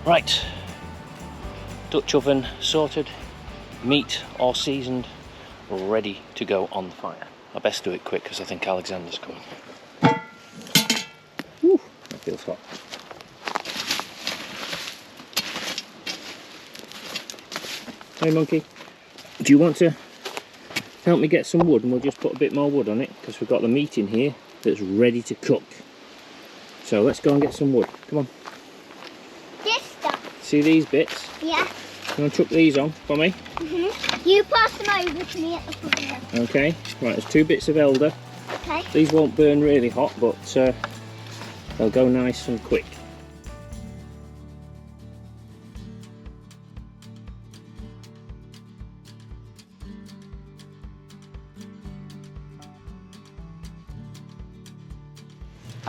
Right, Dutch oven sorted, meat all seasoned, ready to go on the fire. I best do it quick because I think Alexander's coming. Whew, that feels hot. Hey monkey, do you want to help me get some wood and we'll just put a bit more wood on it because we've got the meat in here that's ready to cook. So let's go and get some wood. Come on. This stuff. See these bits? Yeah. You want to chuck these on for me? You pass them over to me at the front then. Okay. Right, there's 2 bits of elder. Okay. These won't burn really hot, but they'll go nice and quick.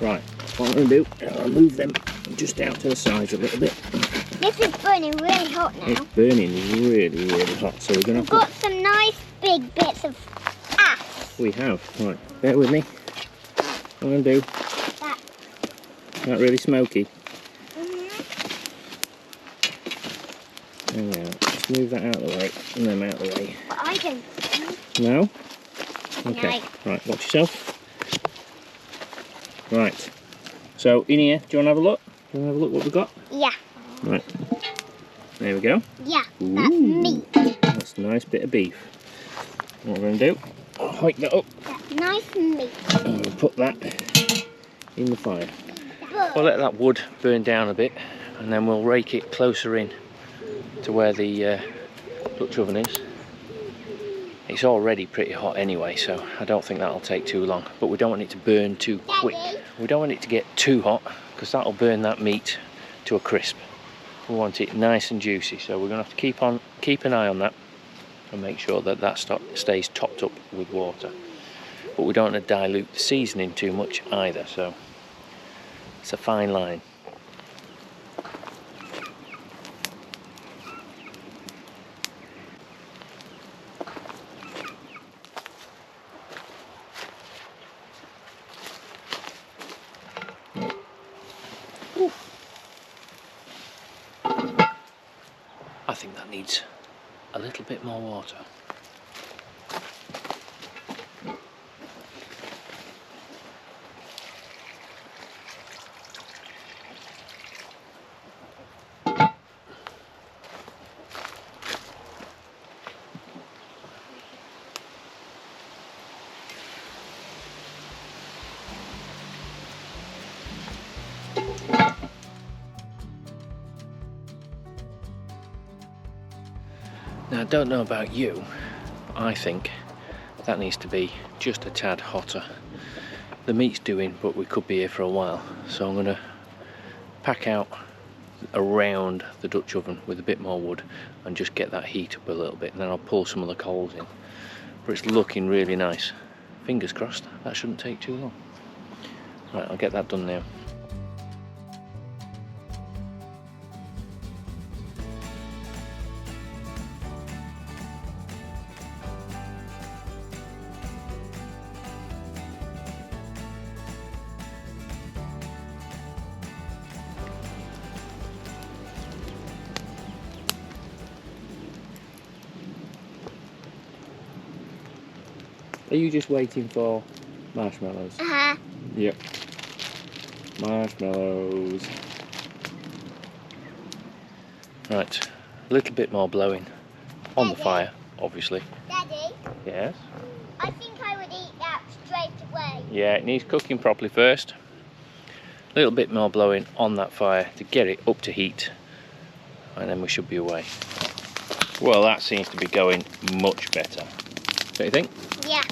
Right, what I'm going to do, I'll move them just out to the sides a little bit. This is burning really hot now. It's burning really, really hot, so we're going to We've got some nice big bits of ash. We have. Right, bear with me. What I'm going to do, that really smoky. There we are. Let's move that out of the way, and them out of the way. But I don't. No? Okay, No. right, watch yourself. Right, so in here, do you want to have a look? Do you want to have a look what we've got? Yeah. Right, there we go. Yeah, Ooh, that's meat. That's a nice bit of beef. What we're going to do, I'll hike that up That's nice meat. and we'll put that in the fire. But We'll let that wood burn down a bit and then we'll rake it closer in to where the Dutch oven is. It's already pretty hot anyway, so I don't think that'll take too long, but we don't want it to burn too quick. Daddy. We don't want it to get too hot because that'll burn that meat to a crisp. We want it nice and juicy, so we're going to have to keep an eye on that and make sure that that stays topped up with water. But we don't want to dilute the seasoning too much either, so it's a fine line. I think that needs a little bit more water. Now I don't know about you, but I think that needs to be just a tad hotter. The meat's doing, but we could be here for a while, so I'm going to pack out around the Dutch oven with a bit more wood and just get that heat up a little bit, and then I'll pull some of the coals in. But it's looking really nice. Fingers crossed, that shouldn't take too long. Right, I'll get that done now. Are you just waiting for marshmallows? Uh-huh. Yep. Marshmallows. Right, a little bit more blowing on the Daddy. fire, obviously. Daddy, Yes? I think I would eat that straight away. Yeah, it needs cooking properly first. A little bit more blowing on that fire to get it up to heat, and then we should be away. Well, that seems to be going much better. Don't you think? Yeah.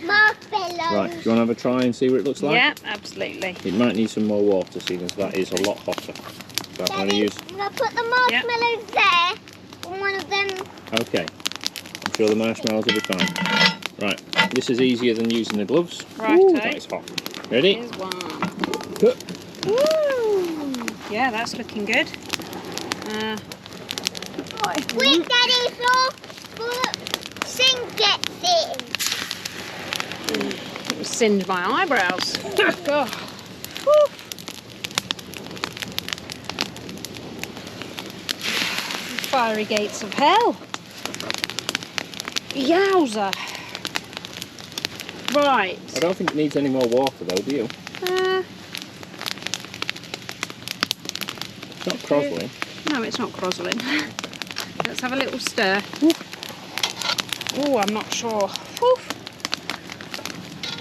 Marshmallows. Right, do you want to have a try and see what it looks like? Yeah, absolutely. It might need some more water, seeing as that is a lot hotter. So I'm going to use... I'm going to put the marshmallows there on one of them. Okay, I'm sure the marshmallows will be fine. Right, this is easier than using the gloves. Right, Ooh, that is hot. Ready? Here's one. Huh. Woo! Yeah, that's looking good. Quick, Daddy, so Sing gets it. It was singed my eyebrows. God. fiery gates of hell. Yowza. Right. I don't think it needs any more water though, do you? It's not crozzling. No, it's not crozzling. Let's have a little stir. Oh, I'm not sure. Oof.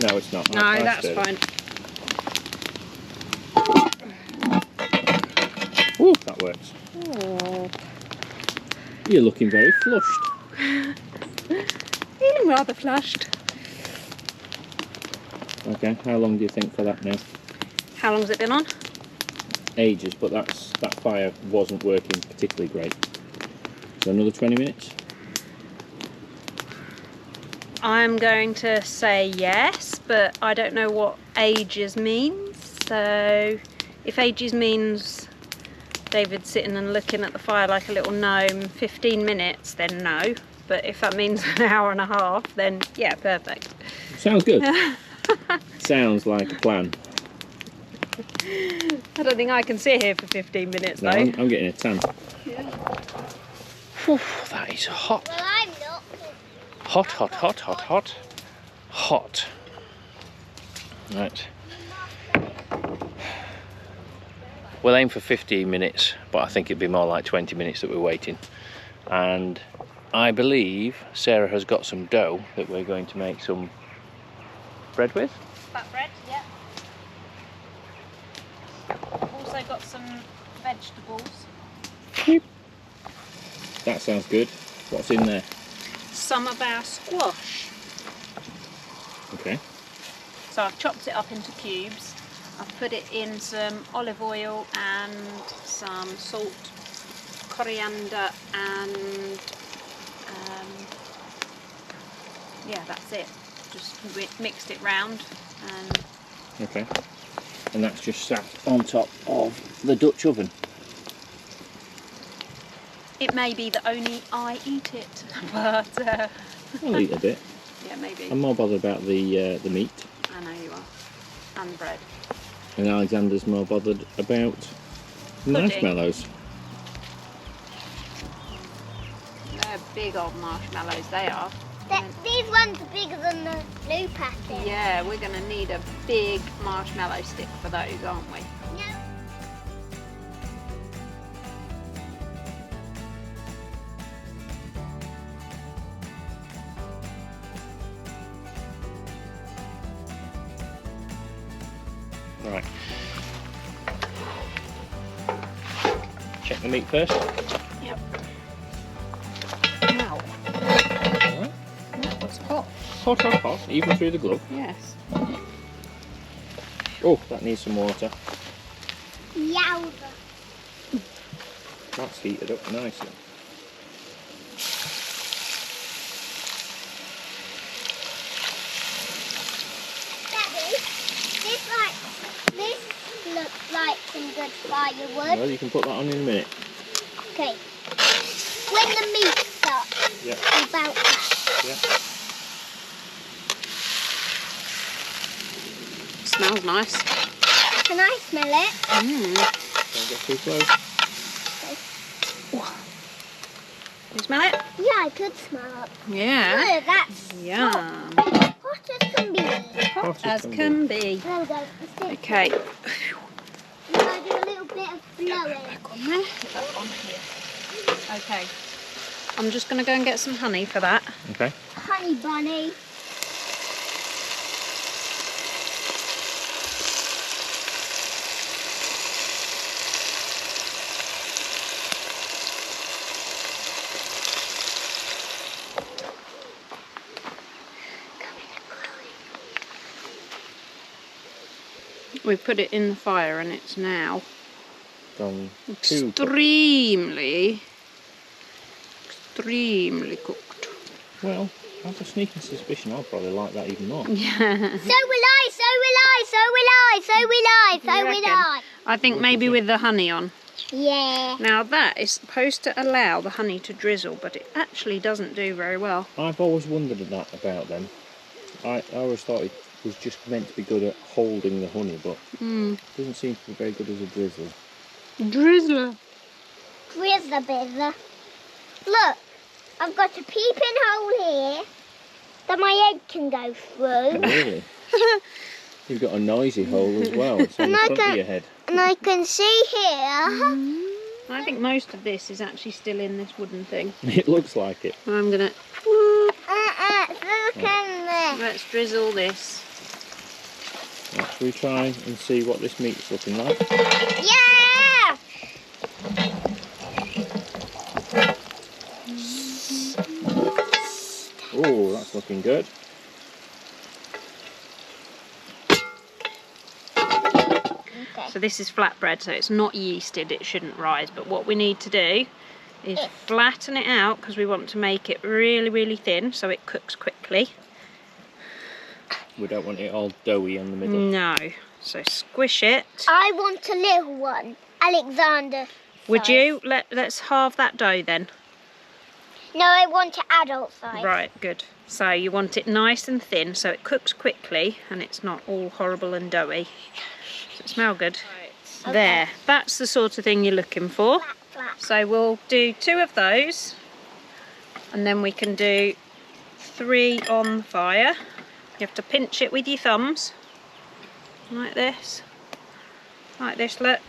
No, it's not. No, that's fine. Ooh, that works. Oh. You're looking very flushed. Feeling rather flushed. Okay, how long do you think for that now? How long's it been on? Ages, but that fire wasn't working particularly great. So another 20 minutes? I'm going to say yes, but I don't know what ages means. So if ages means David sitting and looking at the fire like a little gnome, 15 minutes, then no. But if that means an hour and a half, then yeah, perfect. Sounds good. Sounds like a plan. I don't think I can sit here for 15 minutes No, though. I'm getting a tan. Yeah. Whew, that is hot. Well, I'm not. Hot, hot, hot, hot, hot. Hot. Right. We'll aim for 15 minutes, but I think it'd be more like 20 minutes that we're waiting. And I believe Sarah has got some dough that we're going to make some bread with. Fat bread, yeah. Also got some vegetables. That sounds good. What's in there? Some of our squash. Okay. So I've chopped it up into cubes. I've put it in some olive oil and some salt, coriander and yeah, that's it. Just mixed it round and Okay. And that's just sat on top of the Dutch oven. it may be that only I eat it, but I'll eat a bit. yeah, maybe. I'm more bothered about the meat. I know you are. And bread. And Alexander's more bothered about Pudding. marshmallows. They're big old marshmallows, they are. These ones are bigger than the blue packet. Yeah, we're going to need a big marshmallow stick for those, aren't we? No. Right. Check the meat first. Yep. Wow. Alright. That was hot. Hot, hot, hot, even through the glove. Yes. Oh, that needs some water. Yowza. That's heated up nicely. Daddy, this looks like some good firewood. Well, you can put that on in a minute. Okay. When the meat's up, Yeah. about that. Yeah. Smells nice. Can I smell it? Mmm. Don't get too close. You smell it? Yeah, I could smell it. Yeah. Oh, that's Yum. hot as can be. Hot as as can can be. There we go. Let's do it. Okay. I'm going to do a little bit of blowing. Back on there. Put that on here. Okay. I'm just going to go and get some honey for that. Okay. Honey bunny. We put it in the fire and it's now Gone too extremely cooked. well. I have a sneaking suspicion I'll probably like that even more. Yeah. So will I, so will I, so will I, so will I, so You will reckon? I. I think maybe with the honey on. Yeah. Now that is supposed to allow the honey to drizzle, but it actually doesn't do very well. I've always wondered that about them. I always thought it was just meant to be good at holding the honey, but it doesn't seem to be very good as a drizzle. Drizzler. Drizzler bizzer. Look, I've got a peeping hole here that my egg can go through. Really? You've got a noisy hole as well. It's on the front of your head. And I can see here. I think most of this is actually still in this wooden thing. It looks like it. I'm gonna Look at this. let's drizzle this. Right, shall we try and see what this meat's looking like? Yeah! Oh, that's looking good. Okay. So this is flatbread, so it's not yeasted, it shouldn't rise. But what we need to do is flatten it out because we want to make it really, really thin so it cooks quickly. We don't want it all doughy in the middle. No. So squish it. I want a little one. Alexander. Would size. you? Let's halve that dough then. No, I want an adult size. Right, good. So you want it nice and thin so it cooks quickly and it's not all horrible and doughy. Does it smell good? Okay. There, that's the sort of thing you're looking for. Flat, flat. So we'll do 2 of those and then we can do 3 on the fire. You have to pinch it with your thumbs, like this, look.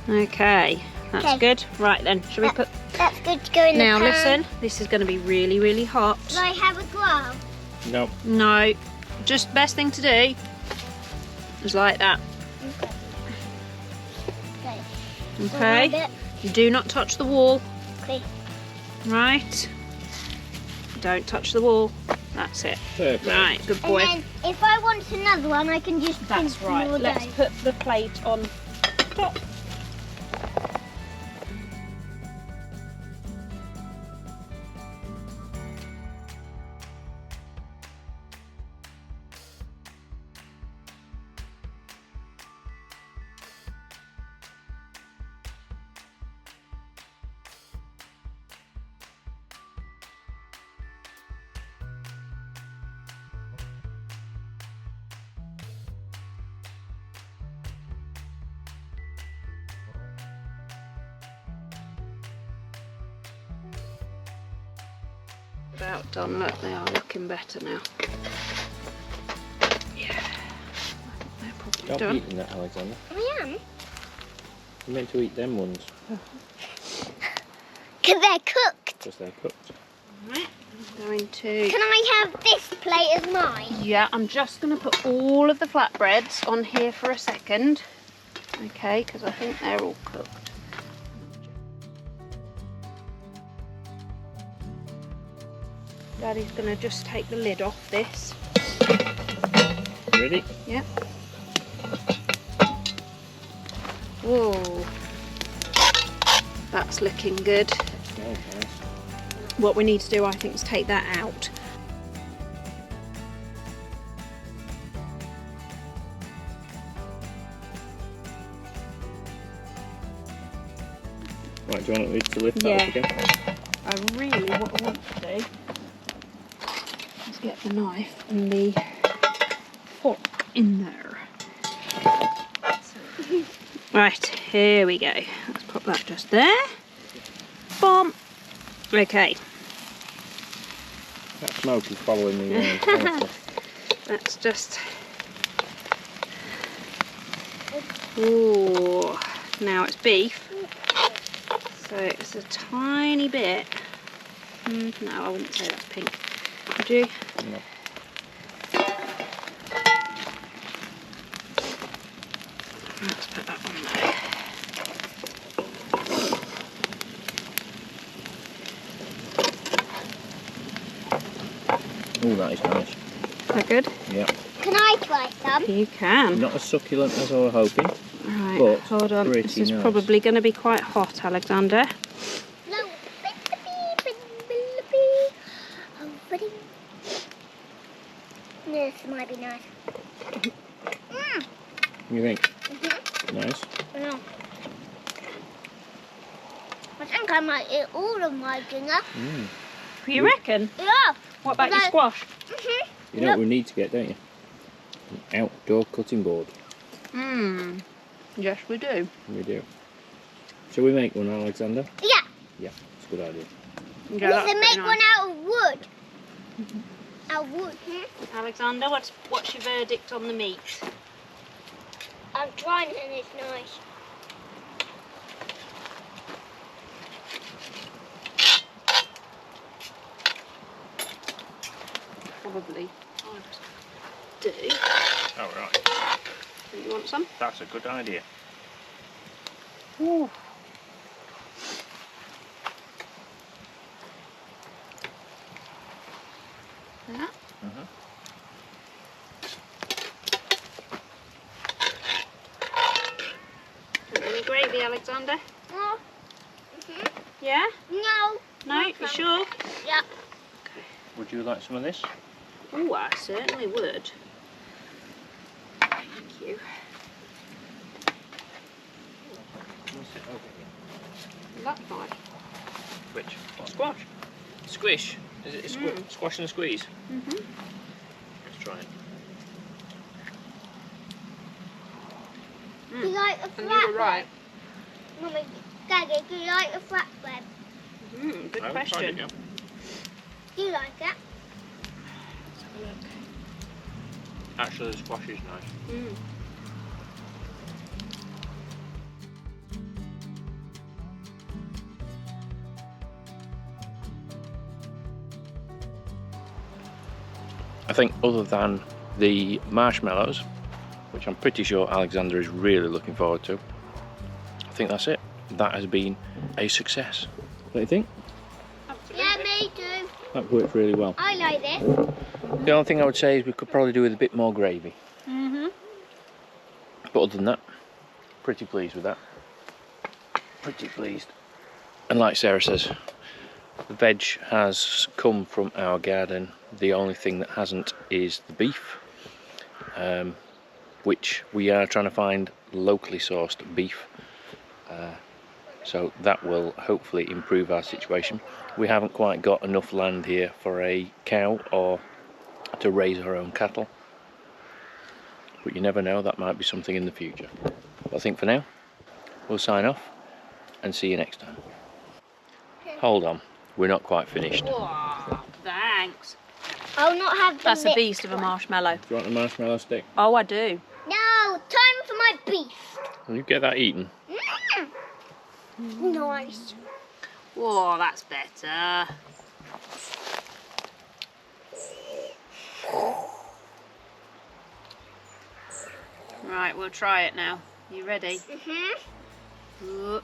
Okay, that's Okay. good. Right then, shall we put... That's good to go in Now the pan. listen, this is going to be really, really hot. Do I have a glove? No. No, just best thing to do is like that. Okay. Okay, do not touch the wall, Okay. right? Don't touch the wall. That's it. Perfect. Right, good boy. And then if I want another one, I can just That's pinch right. more Let's dough. put the plate on top. About done. Look, they are looking better now. Yeah, they're probably Stop done. eating that, Alexander. I am. You're meant to eat them ones Because they're cooked. because they're cooked. Right, I'm going to... Can I have this plate as mine? Yeah, I'm just going to put all of the flatbreads on here for a second. Okay, because I think they're all cooked. Daddy's going to just take the lid off this. Ready? Yep. Whoa. That's looking good. Smells nice. What we need to do, I think, is take that out. Right, do you want me to lift that Yeah. up again? What I want to do is get the knife and the fork in there. Right, here we go. Let's pop that just there. Bomb. Okay, That smoke is following me around. Honestly. that's just... Ooh, now it's beef. So it's a tiny bit. No, I wouldn't say that's pink. Would you? No. Let's put that on there. Oh, that is nice. Is that good? Yeah. Can I try some? You can. Not as succulent as I was hoping. Right, but hold on. This pretty is nice. probably going to be quite hot, Alexander. No. This might be nice. You think? Mm-hmm. Nice. Yeah. I think I might eat all of my dinner. You reckon? Yeah. What about your squash? Mm-hmm. You know what we need to get, don't you? An outdoor cutting board. Yes, we do. We do. Shall we make one, Alexander? Yeah. Yeah, it's a good idea. Yeah, We that's can make pretty one nice. out of wood. Out of wood, Alexander, what's your verdict on the meat? I'm trying and it's nice. Probably. Do. Oh, right. You want some? That's a good idea. Ooh. Yeah. Any gravy, Alexander? Oh. Yeah? No. No? You sure? Yeah. Would you like some of this? Oh, I certainly would. Thank you. That's nice. Which? Squash. Squish. Is it a squash and a squeeze? Let's try it. Do you like the And you were flatbread? right. Mummy, Daddy, do you like the flatbread? Good I haven't tried question. it yet. Do you like it? Let's have a look. Actually, the squash is nice. I think other than the marshmallows, which I'm pretty sure Alexander is really looking forward to, I think that's it. That has been a success. What do you think? Absolutely. Yeah, me too. That worked really well. I like this. The only thing I would say is we could probably do with a bit more gravy. But other than that, pretty pleased with that. Pretty pleased. And like Sarah says, the veg has come from our garden. The only thing that hasn't is the beef, which we are trying to find locally sourced beef. So that will hopefully improve our situation. We haven't quite got enough land here for a cow or to raise our own cattle. But you never know, that might be something in the future. But I think for now, we'll sign off and see you next time. Hold on, we're not quite finished. Whoa, thanks. I'll not have the That's a mixed beast of a one. marshmallow. Do you want a marshmallow stick? Oh, I do. No, time for my beef. Will you get that eaten? Nice. Whoa, that's better. Right, we'll try it now. You ready? Ooh.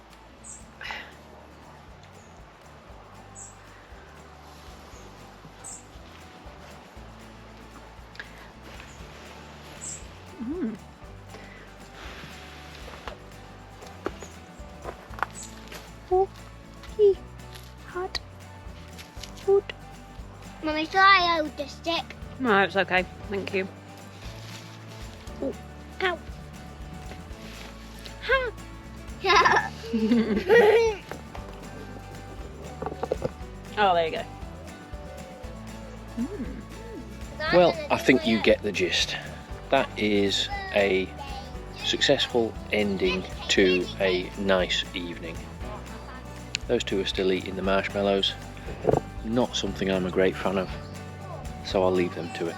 Hot. Food. Mummy, shall I hold the stick? No, it's okay. Thank you. Ooh. Ow. Ha. Oh, there you go. Well, I think you get the gist. That is a successful ending to a nice evening. Those two are still eating the marshmallows. Not something I'm a great fan of, so I'll leave them to it.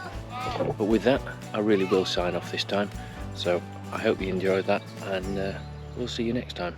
But with that, I really will sign off this time. So I hope you enjoyed that, and we'll see you next time.